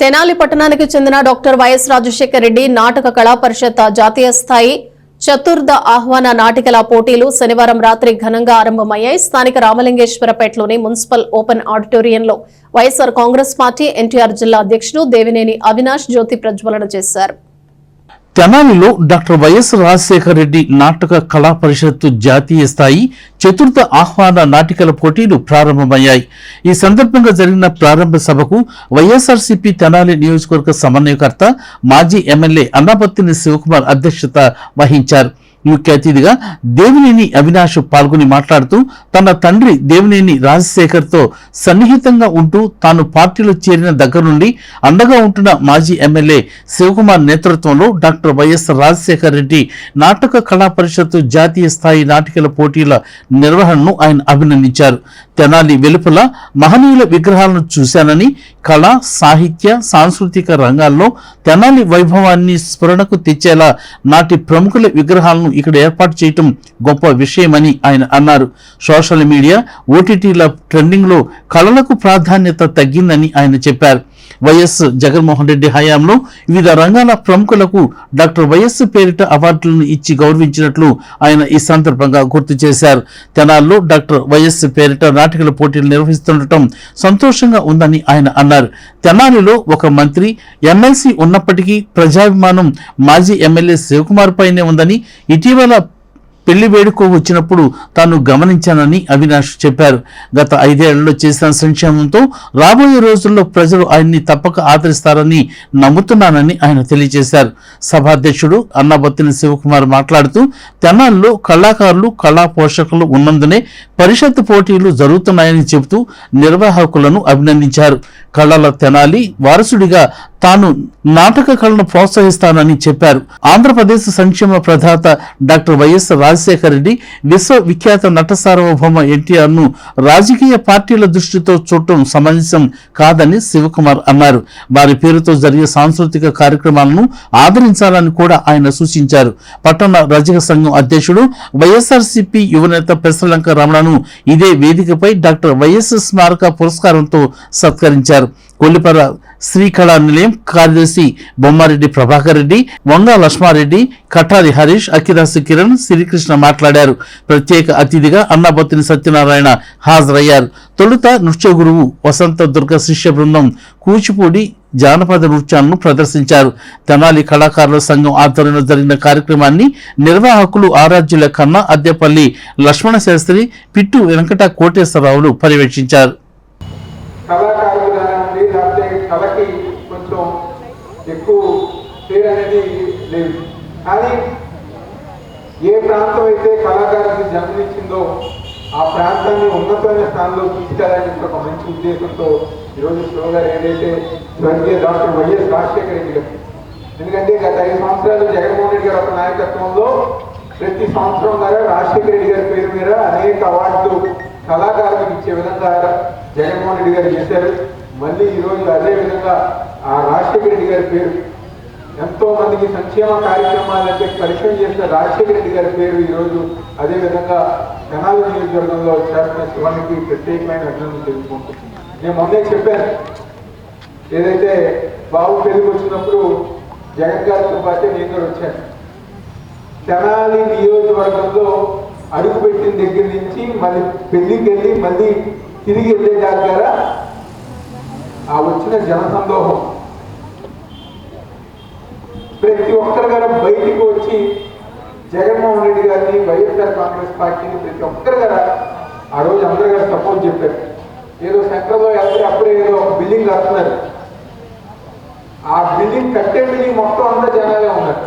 తెనాలి పట్టణానికి చెందిన doctor YS Rajasekhara Reddy నాటక కళా పరిషత్ జాతీయ స్థాయి చతుర్థ ఆహ్వాన నాటికల పోటీలు శనివారం రాత్రి ఘనంగా ఆరంభమయ్యాయి. స్థానిక రామలింగేశ్వరపేటలోని మున్సిపల్ ఓపెన్ ఆడిటోరియంలో వైఎస్ఆర్ కాంగ్రెస్ పార్టీ ఎన్టీఆర్ జిల్లా అధ్యక్షుడు దేవినేని అవినాష్ జ్యోతి ప్రజ్వలన చేశారు. తెనాలిలో డాక్టర్ వైఎస్ రాజశేఖర రెడ్డి నాటక కళా పరిషత్తు జాతీయ స్థాయి చతుర్థ ఆహ్వాన నాటికల పోటీలు ప్రారంభమయ్యాయి. ఈ సందర్భంగా జరిగిన ప్రారంభ సభకు వైఎస్ఆర్సీపీ తెనాలి నియోజకవర్గ సమన్వయకర్త మాజీ ఎమ్మెల్యే అన్నాపత్తిని శివకుమార్ అధ్యక్షత వహించారు. ముఖ్య అతిథిగా దేవినేని అవినాష్ పాల్గొని మాట్లాడుతూ తన తండ్రి దేవినేని రాజశేఖర్తో సన్నిహితంగా ఉంటూ తాను పార్టీలో చేరిన దగ్గర నుండి అండగా ఉంటున్న మాజీ ఎమ్మెల్యే శివకుమార్ నేతృత్వంలో డాక్టర్ వైఎస్ రాజశేఖర రెడ్డి నాటక కళా పరిషత్తు జాతీయ స్థాయి నాటికల పోటీల నిర్వహణను ఆయన అభినందించారు. తెనాలి వెలుపల మహనీయుల విగ్రహాలను చూశానని కళ, సాహిత్య, సాంస్కృతిక రంగాల్లో తెనాలి వైభవాన్ని స్ఫురణకు తెచ్చేలా నాటి ప్రముఖుల విగ్రహాలను ఇక్కడ ఏర్పాటు చేయటం గొప్ప విషయమని ఆయన అన్నారు. సోషల్ మీడియా, ఓటీటీల ట్రెండింగ్ లో కళలకు ప్రాధాన్యత తగ్గిందని ఆయన చెప్పారు. వైఎస్ జగన్మోహన్ రెడ్డి హయాంలో వివిధ రంగాల ప్రముఖులకు డాక్టర్ వైఎస్ పేరిట అవార్డులను ఇచ్చి గౌరవించినట్లు ఆయన ఈ సందర్భంగా గుర్తు చేశారు. తెనాల్లో డాక్టర్ వైఎస్ పేరిట నాటికల పోటీలు నిర్వహిస్తుండటం సంతోషంగా ఉందని ఆయన అన్నారు. తెనాలిలో ఒక మంత్రి, ఎమ్మెల్సీ ఉన్నప్పటికీ ప్రజాభిమానం మాజీ ఎమ్మెల్యే శివకుమార్ పైనే ఉందని ఇటీవల పెళ్లి వేడుకో వచ్చినప్పుడు తాను గమనించానని అవినాష్ చెప్పారు. గత 5 ఏళ్లలో చేసిన సంక్షేమంతో రాబోయే రోజుల్లో ప్రజలు ఆయన్ని తప్పక ఆదరిస్తారని నమ్ముతున్నానని ఆయన తెలియజేశారు. సభాధ్యక్షుడు అన్నాబత్తిని శివకుమార్ మాట్లాడుతూ తెనాల్లో కళాకారులు, కళా పోషకులు ఉన్నందునే పరిషత్ పోటీలు జరుగుతున్నాయని చెబుతూ నిర్వాహకులను అభినందించారు. కళల తెనాలి వారసుడిగా తాను నాటక కళను ప్రోత్సహిస్తానని చెప్పారు. ఆంధ్రప్రదేశ్ సంక్షేమ ప్రదాత డాక్టర్ వైఎస్ రాజశేఖర రెడ్డి విశ్వవిఖ్యాత నట సార్వభౌమ ఎన్టీఆర్ ను రాజకీయ పార్టీల దృష్టితో చూడటం సమంజసం కాదని శివకుమార్ అన్నారు. వారి పేరుతో జరిగే సాంస్కృతిక కార్యక్రమాలను ఆదరించాలని కూడా ఆయన సూచించారు. పట్టణ రజక సంఘం అధ్యక్షుడు వైఎస్ఆర్సీపీ యువనేత పెసలంక రమణను ఇదే వేదికపై డాక్టర్ వైఎస్ స్మారక పురస్కారంతో సత్కరించారు. కొల్లిపర శ్రీకళా నిలయం కార్యదర్శి బొమ్మారెడ్డి ప్రభాకర్ రెడ్డి, వంగ లక్ష్మారెడ్డి, కఠారి హరీష్, అఖిరాసు కిరణ్, శ్రీకృష్ణ మాట్లాడారు. ప్రత్యేక అతిథిగా అన్నాబత్తిని సత్యనారాయణ హాజరయ్యారు. తొలుత నృత్య గురువు వసంత దుర్గ శిష్య బృందం కూచిపూడి జానపద నృత్యాలను ప్రదర్శించారు. తెనాలి కళాకారుల సంఘం ఆధ్వర్యంలో జరిగిన కార్యక్రమాన్ని నిర్వాహకులు ఆరాధ్యుల కన్నా అద్దెపల్లి లక్ష్మణ శాస్త్రి, పిట్టు వెంకట కోటేశ్వరరావులు పర్యవేక్షించారు. కళకి కొంచెం ఎక్కువ పేరు అనేది లేదు. కానీ ఏ ప్రాంతం అయితే కళాకారునికి జన్మనిచ్చిందో ఆ ప్రాంతాన్ని ఉన్నతమైన స్థానంలో తీసుకెళ్ళాలని ఒక మంచి ఉద్దేశంతో ఈరోజు శివ గారు ఏదైతే స్వర్గీయ డాక్టర్ వైఎస్ రాజశేఖర రెడ్డి గారు, ఎందుకంటే గత 5 సంవత్సరాలు జగన్మోహన్ రెడ్డి గారి ఒక నాయకత్వంలో ప్రతి సంవత్సరం ద్వారా రాజశేఖర రెడ్డి గారి పేరు మీద అనేక అవార్డులు కళాకారులకు ఇచ్చే విధంగా జగన్మోహన్ రెడ్డి గారు చేశారు. మళ్ళీ ఈరోజు అదే విధంగా ఆ రాజశేఖర రెడ్డి గారి పేరు ఎంతో మందికి సంక్షేమ కార్యక్రమాలంటే పరిచయం చేసిన రాజశేఖర రెడ్డి గారి పేరు ఈరోజు అదేవిధంగా తెనాలి నియోజకవర్గంలో చేస్తున్న శివానికి ప్రత్యేకమైన అభినందనలు తెలుసుకుంటుంది. నేను మొన్నే చెప్పాను, ఏదైతే బాబు పెళ్లికి వచ్చినప్పుడు జగన్ గారితో పాటు నేను కూడా వచ్చాను. తెనాలి నియోజకవర్గంలో అడుగుపెట్టిన దగ్గర నుంచి మళ్ళీ పెళ్లికి వెళ్ళి మళ్ళీ తిరిగి వెళ్ళే దగ్గర ఆ వచ్చిన జనసందోహం ప్రతి ఒక్కరి గారు బయటికి వచ్చి జగన్మోహన్ రెడ్డి గారిని, వైఎస్ఆర్ కాంగ్రెస్ పార్టీని ప్రతి ఒక్కరి గారు ఆ రోజు అందరి గారు సపోర్ట్ చెప్పారు. ఏదో సెంటర్లో వెళ్తే అప్పుడే ఏదో ఒక బిల్డింగ్ కడుతున్నారు. ఆ బిల్డింగ్ కట్టే బిల్డింగ్ మొత్తం అంతా జనాలే ఉన్నారు.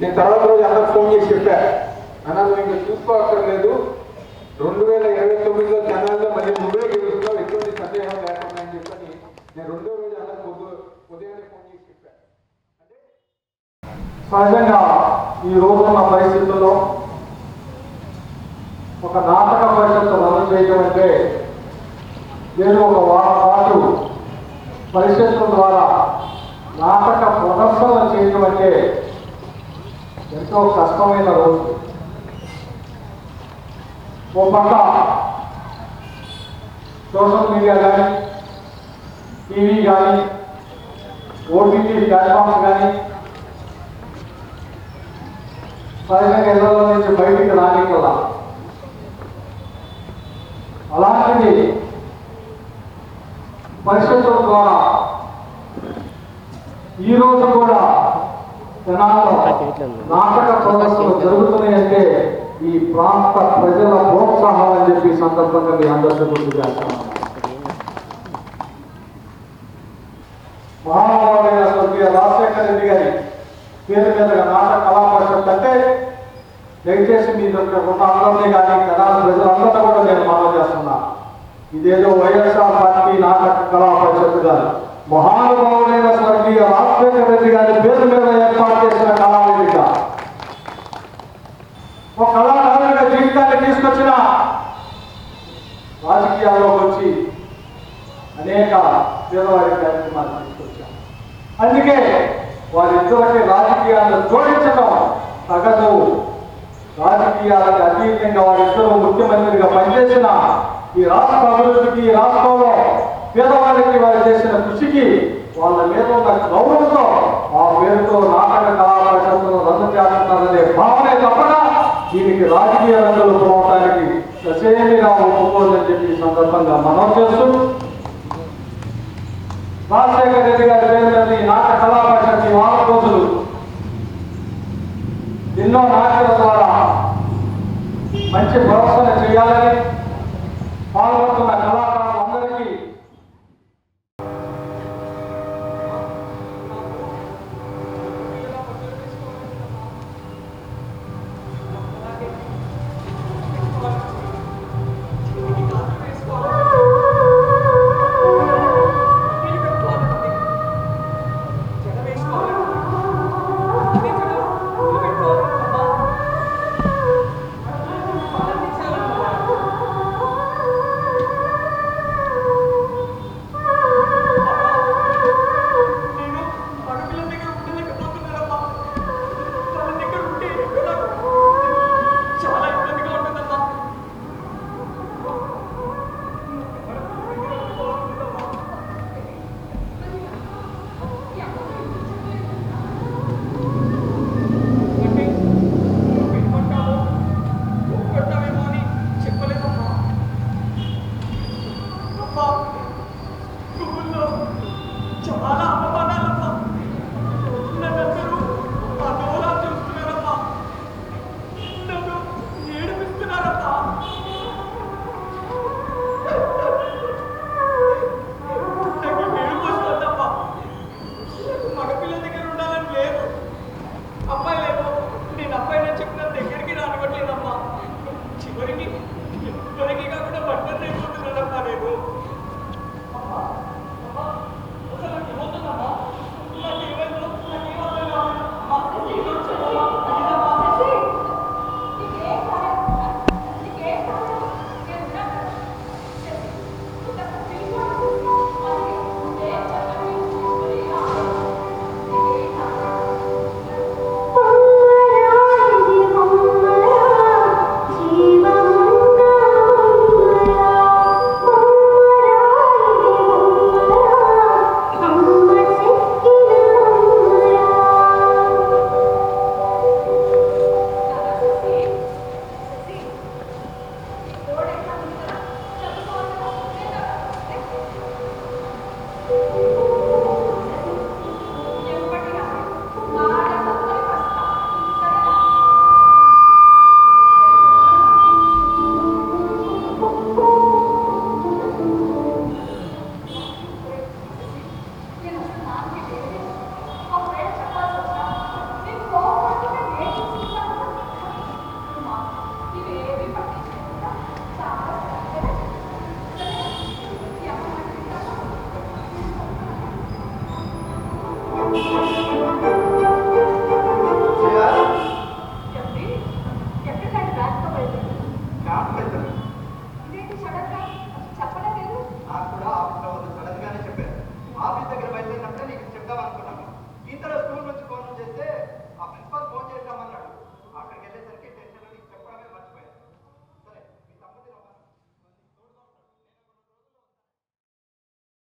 నేను తర్వాత రోజు అందరికి ఫోన్ చేసి చెప్పాను, అన్నా నువ్వు ఇంకా చూసుకోక్కర్లేదు, 2029లో తెనాల్లో మళ్ళీ నువ్వే గెలుస్తావు, ఎటువంటి సందేహం లేకుండా అని చెప్పని నేను 2వ రోజు అందరికి ఉదయాన్నే ఫోన్ చేసి చెప్పాను. సహజంగా ఈ రోజున్న పరిస్థితుల్లో ఒక నాటక పరిషత్తు రన్ చేయడం అంటే నేను ఒక పాటు పరిషత్తుల ద్వారా నాటక ప్రదర్శన చేయడం అంటే ఎంతో కష్టమైన రోజు. ఓ పక్క సోషల్ మీడియా కానీ, టీవీ కానీ, ఓటీటీ ప్లాట్ఫామ్స్ కానీ సహజంగా ఇళ్లలో నుంచి బయటికి రానికల్లా అలాంటిది పరిషత్తుల ద్వారా ఈరోజు కూడా జనాల్లో నాటక ప్రదర్శనలు జరుగుతున్నాయంటే ఈ ప్రాంత ప్రజల ప్రోత్సాహం అని చెప్పి సందర్భంగా మీ అందరికీ గుర్తు చేస్తాను. మహానుభావుడైన స్వర్గీయ రాజశేఖర రెడ్డి గారి పేరు మీదుగా నాటక కళా పరిషత్ అంటే దయచేసి మీ దగ్గర ఉన్న అందరినీ కానీ జనాల ప్రజలందరినీ కూడా నేను మనవి చేస్తున్నా. ఇదేదో వైఎస్ఆర్ పార్టీ నాటక కళా పరిషత్ గారు మహానుభావుడైన స్వర్గీయ రాజశేఖర రెడ్డి గారి పేరు మీద ఏర్పాటు చేసిన కళావేదిక. ఒక కళాకారుడిగా జీవితాన్ని తీసుకొచ్చిన రాజకీయాల్లోకి వచ్చి అనేక పేదవాడి కార్యక్రమాలు తీసుకొచ్చాం. అందుకే వారిద్దరికి రాజకీయాలను జోడించడం తగదు. రాజకీయాలకు అతీతంగా వారిద్దరూ ముఖ్యమంత్రిగా పనిచేసిన ఈ రాష్ట్ర అభివృద్ధికి, ఈ రాష్ట్రంలో పేదవారికి వారు చేసిన కృషికి వాళ్ళ మీద ఉన్న గౌరవంతో ఆ పేరుతో నాటక కళా పరిషత్తును రద్దు చేస్తున్నారనే భావనే తప్పగా దీనికి రాజకీయ రంగులు పోవడానికి ససేమిగా ఒప్పుకోదని చెప్పి సందర్భంగా మనం చేస్తూ రాజశేఖర రెడ్డి గారి పేరు మీద ఈ నాటక కళా పరిషత్ ఈ 4 రోజులు ఎన్నో నాటకాల ద్వారా మంచి ప్రదర్శన చేయాలని పాల్గొంటున్న